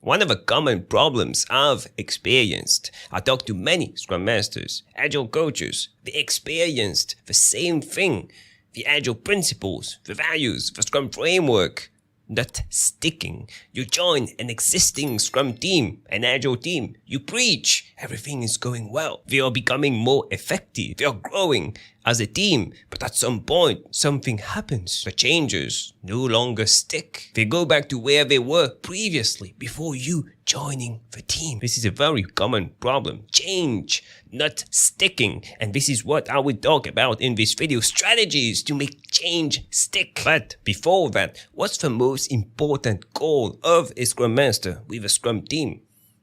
One of the common problems I've experienced, I talked to many Scrum Masters, Agile coaches, they experienced the same thing. The Agile principles, the values, the Scrum framework, not sticking. You join an existing Scrum team, an Agile team. You preach, everything is going well. They are becoming more effective. They are growing as a team. But at some point, something happens. The changes no longer stick. They go back to where they were previously, before you joining the team. This is a very common problem. Change, not sticking. And this is what I will talk about in this video. Strategies to make change stick. But before that, what's the most important goal of a Scrum Master with a Scrum team?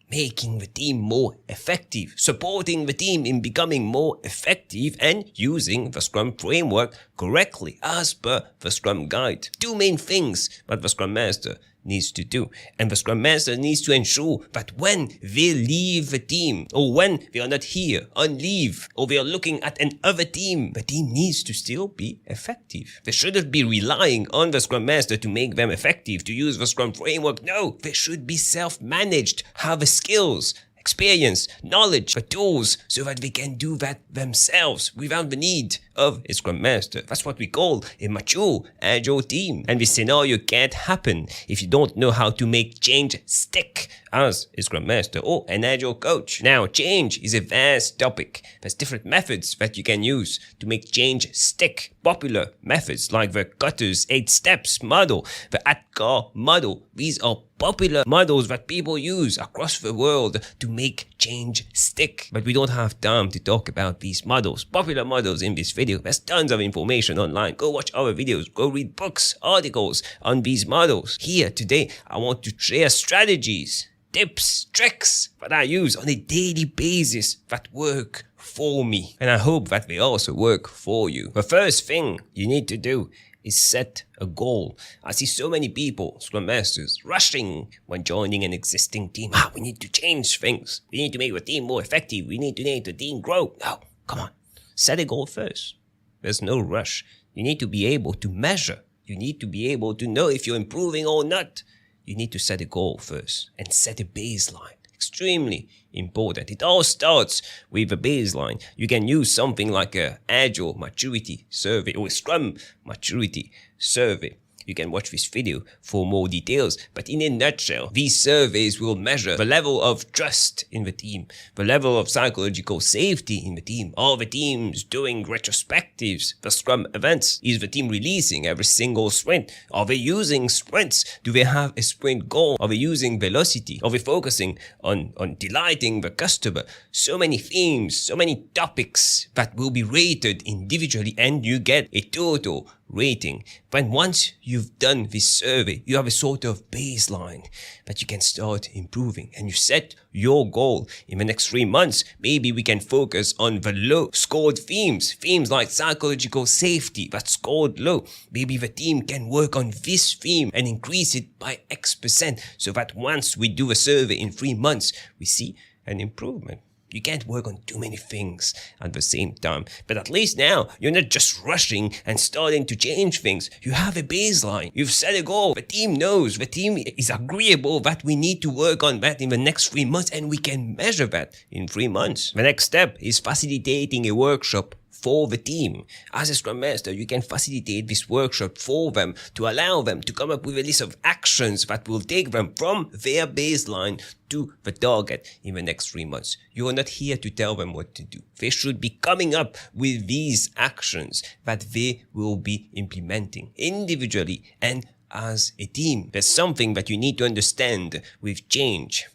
Making the team more effective, supporting the team in becoming more effective, and using the Scrum framework correctly as per the Scrum guide. Two main things that the Scrum Master needs to do. And the Scrum Master needs to ensure that when they leave the team, or when they are not here on leave, or they are looking at another team, the team needs to still be effective. They shouldn't be relying on the Scrum Master to make them effective, to use the Scrum framework. No, they should be self-managed, have the skills, experience, knowledge, the tools, so that they can do that themselves without the need of a Scrum Master. That's what we call a mature, agile team. And this scenario can't happen if you don't know how to make change stick as a Scrum Master or an Agile coach. Now, change is a vast topic. There's different methods that you can use to make change stick. Popular methods like the Cutter's 8 Steps model, the ATCAR model. These are popular models that people use across the world to make change stick. But we don't have time to talk about these models, popular models, in this video. There's tons of information online. Go watch other videos, go read books, articles on these models. Here today, I want to share strategies, tips, tricks that I use on a daily basis that work for me. And I hope that they also work for you. The first thing you need to do is set a goal. I see so many people, Scrum Masters, rushing when joining an existing team. We need to change things. We need to make the team more effective. We need to make the team grow. No, come on. Set a goal first. There's no rush. You need to be able to measure. You need to be able to know if you're improving or not. You need to set a goal first and set a baseline. Extremely important. It all starts with a baseline. You can use something like a Agile maturity survey or a Scrum maturity survey. You can watch this video for more details, but in a nutshell, these surveys will measure the level of trust in the team, the level of psychological safety in the team. Are the teams doing retrospectives for Scrum events? Is the team releasing every single sprint? Are they using sprints? Do they have a sprint goal? Are they using velocity? Are they focusing on delighting the customer? So many themes, so many topics that will be rated individually, and you get a total rating. But once you've done this survey, you have a sort of baseline that you can start improving, and you set your goal. In the next 3 months, maybe we can focus on the low scored themes like psychological safety that scored low. Maybe the team can work on this theme and increase it by X%, so that once we do a survey in 3 months, we see an improvement. You can't work on too many things at the same time. But at least now, you're not just rushing and starting to change things. You have a baseline. You've set a goal. The team knows. The team is agreeable that we need to work on that in the next 3 months, and we can measure that in 3 months. The next step is facilitating a workshop for the team. As a Scrum Master, you can facilitate this workshop for them to allow them to come up with a list of actions that will take them from their baseline to the target in the next 3 months. You are not here to tell them what to do. They should be coming up with these actions that they will be implementing individually and as a team. There's something that you need to understand with change.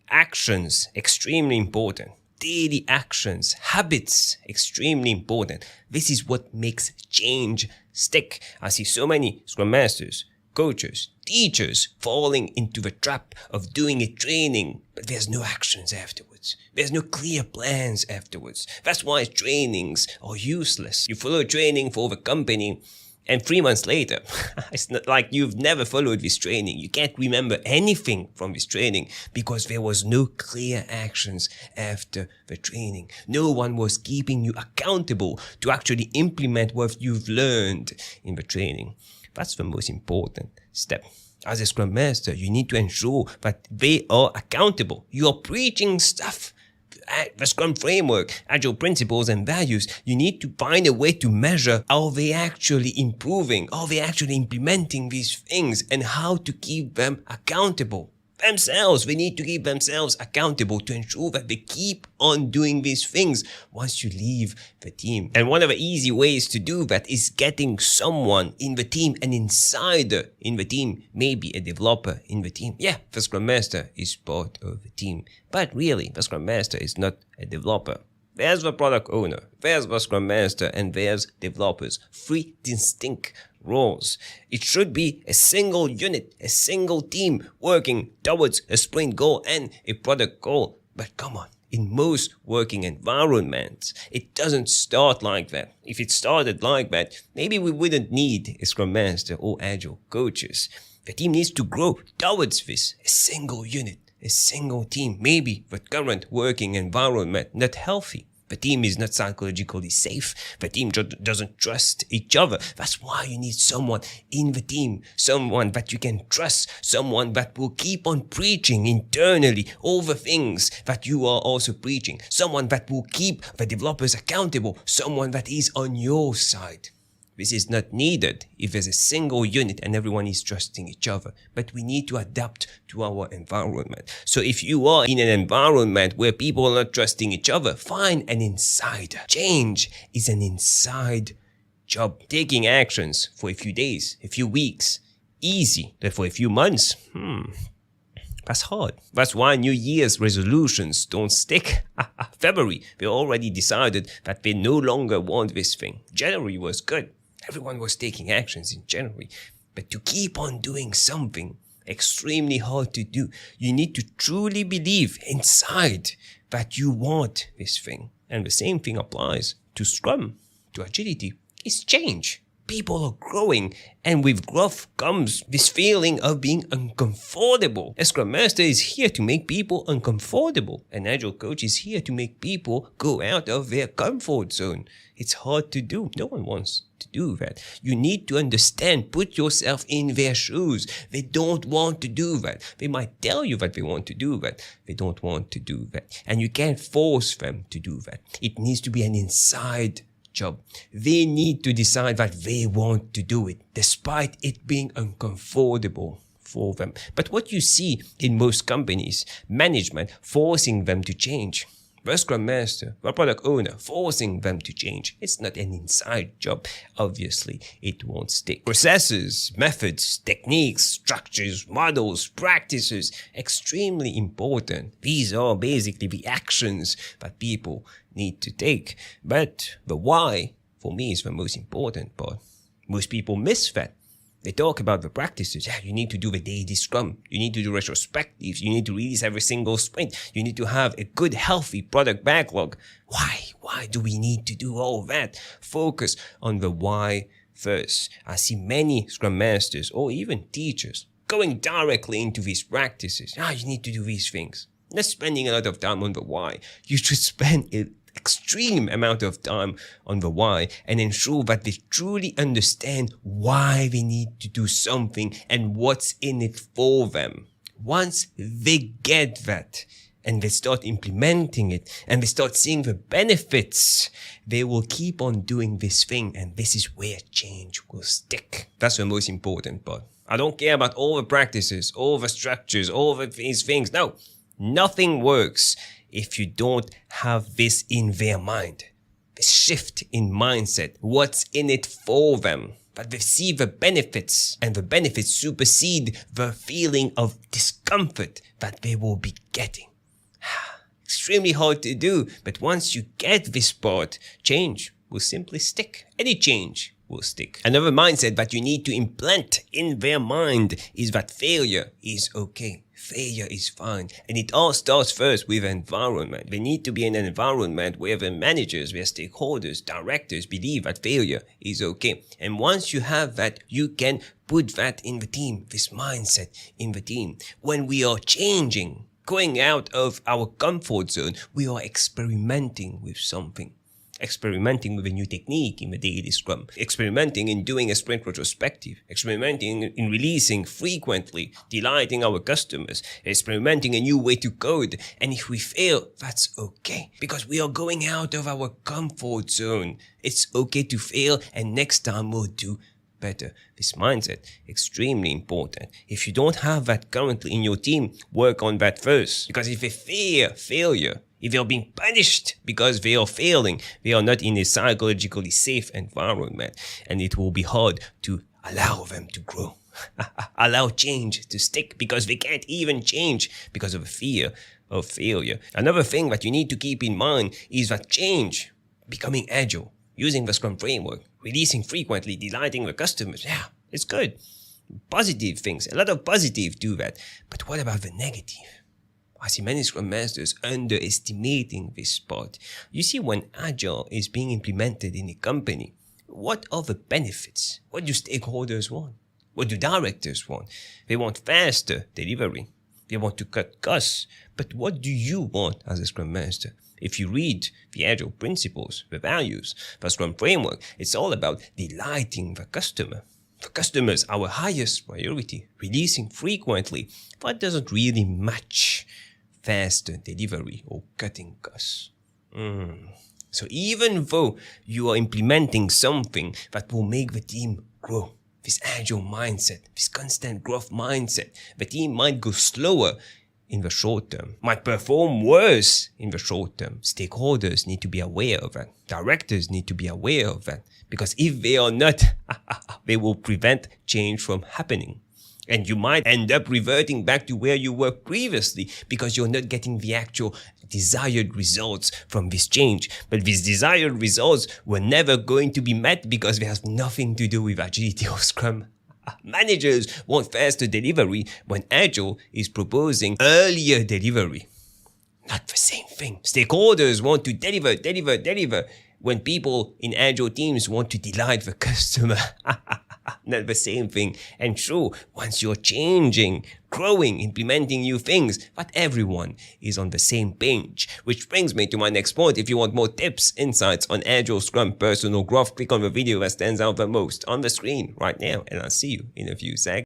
Actions, extremely important. Daily actions, habits, extremely important. This is what makes change stick. I see so many Scrum Masters, coaches, teachers falling into the trap of doing a training, but there's no actions afterwards. There's no clear plans afterwards. That's why trainings are useless. You follow training for the company, and 3 months later, it's not like you've never followed this training. You can't remember anything from this training because there was no clear actions after the training. No one was keeping you accountable to actually implement what you've learned in the training. That's the most important step. As a Scrum Master, you need to ensure that they are accountable. You are preaching stuff. The Scrum framework, Agile principles and values, you need to find a way to measure are they actually improving, are they actually implementing these things, and how to keep them accountable. Themselves, they need to keep themselves accountable to ensure that they keep on doing these things once you leave the team. And one of the easy ways to do that is getting someone in the team, an insider in the team, maybe a developer in the team. Yeah, the Scrum Master is part of the team, but really, the Scrum Master is not a developer. There's the product owner, there's the Scrum Master, and there's developers. 3 distinct roles. It should be a single unit, a single team working towards a sprint goal and a product goal. But come on, in most working environments, it doesn't start like that. If it started like that, maybe we wouldn't need a Scrum Master or Agile coaches. The team needs to grow towards this, a single unit, a single team. Maybe the current working environment not healthy. The team is not psychologically safe. The team doesn't trust each other. That's why you need someone in the team, someone that you can trust, someone that will keep on preaching internally all the things that you are also preaching, someone that will keep the developers accountable, someone that is on your side. This is not needed if there's a single unit and everyone is trusting each other, but we need to adapt to our environment. So if you are in an environment where people are not trusting each other, find an insider. Change is an inside job. Taking actions for a few days, a few weeks, easy, but for a few months, that's hard. That's why New Year's resolutions don't stick. February, they already decided that they no longer want this thing. January was good. Everyone was taking actions in January. But to keep on doing something extremely hard to do, you need to truly believe inside that you want this thing. And the same thing applies to Scrum, to agility. It's change. People are growing, and with growth comes this feeling of being uncomfortable. A Scrum Master is here to make people uncomfortable. An Agile coach is here to make people go out of their comfort zone. It's hard to do. No one wants to do that. You need to understand, put yourself in their shoes. They don't want to do that. They might tell you that they want to do that. They don't want to do that. And you can't force them to do that. It needs to be an inside job. They need to decide that they want to do it, despite it being uncomfortable for them. But what you see in most companies, management forcing them to change. The Scrum Master, the product owner, forcing them to change. It's not an inside job. Obviously, it won't stick. Processes, methods, techniques, structures, models, practices, extremely important. These are basically the actions that people need to take. But the why, for me, is the most important part. Most people miss that. They talk about the practices. Yeah, you need to do the daily Scrum. You need to do retrospectives. You need to release every single sprint. You need to have a good, healthy product backlog. Why? Why do we need to do all that? Focus on the why first. I see many Scrum Masters or even teachers going directly into these practices. You need to do these things. Not spending a lot of time on the why. You should spend an extreme amount of time on the why and ensure that they truly understand why they need to do something and what's in it for them. Once they get that and they start implementing it and they start seeing the benefits, they will keep on doing this thing, and this is where change will stick. That's the most important part. I don't care about all the practices, all the structures, all of these things. No. Nothing works if you don't have this in their mind. This shift in mindset, what's in it for them. But they see the benefits, and the benefits supersede the feeling of discomfort that they will be getting. Extremely hard to do, but once you get this part, change will simply stick. Any change will stick. Another mindset that you need to implant in their mind is that failure is okay. Failure is fine. And it all starts first with environment. They need to be in an environment where the managers, their stakeholders, directors believe that failure is okay. And once you have that, you can put that in the team, this mindset in the team. When we are changing, going out of our comfort zone, we are experimenting with something. experimenting with a new technique in the daily Scrum, experimenting in doing a sprint retrospective, experimenting in releasing frequently, delighting our customers, experimenting a new way to code. And if we fail, that's okay, because we are going out of our comfort zone. It's okay to fail, and next time we'll do better. This mindset, extremely important. If you don't have that currently in your team, work on that first. Because if they fear failure, if they are being punished because they are failing, they are not in a psychologically safe environment, and it will be hard to allow them to grow. Allow change to stick, because they can't even change because of a fear of failure. Another thing that you need to keep in mind is that change, becoming agile, using the Scrum framework, releasing frequently, delighting the customers, yeah, it's good. Positive things, a lot of positive do that. But what about the negative? I see many Scrum Masters underestimating this part. You see, when Agile is being implemented in a company, what are the benefits? What do stakeholders want? What do directors want? They want faster delivery. They want to cut costs. But what do you want as a Scrum Master? If you read the Agile principles, the values, the Scrum framework, it's all about delighting the customer. The customer is our highest priority. Releasing frequently, that doesn't really match faster delivery or cutting costs. So even though you are implementing something that will make the team grow, this agile mindset, this constant growth mindset, the team might go slower in the short term, might perform worse in the short term. Stakeholders need to be aware of that. Directors need to be aware of that, because if they are not, they will prevent change from happening. And you might end up reverting back to where you were previously because you're not getting the actual desired results from this change. But these desired results were never going to be met because they have nothing to do with agility or Scrum. Managers want faster delivery when Agile is proposing earlier delivery. Not the same thing. Stakeholders want to deliver when people in Agile teams want to delight the customer. Not the same thing. And sure, once you're changing, growing, implementing new things, but everyone is on the same page. Which brings me to my next point. If you want more tips, insights on Agile, Scrum, personal growth, click on the video that stands out the most on the screen right now, and I'll see you in a few seconds.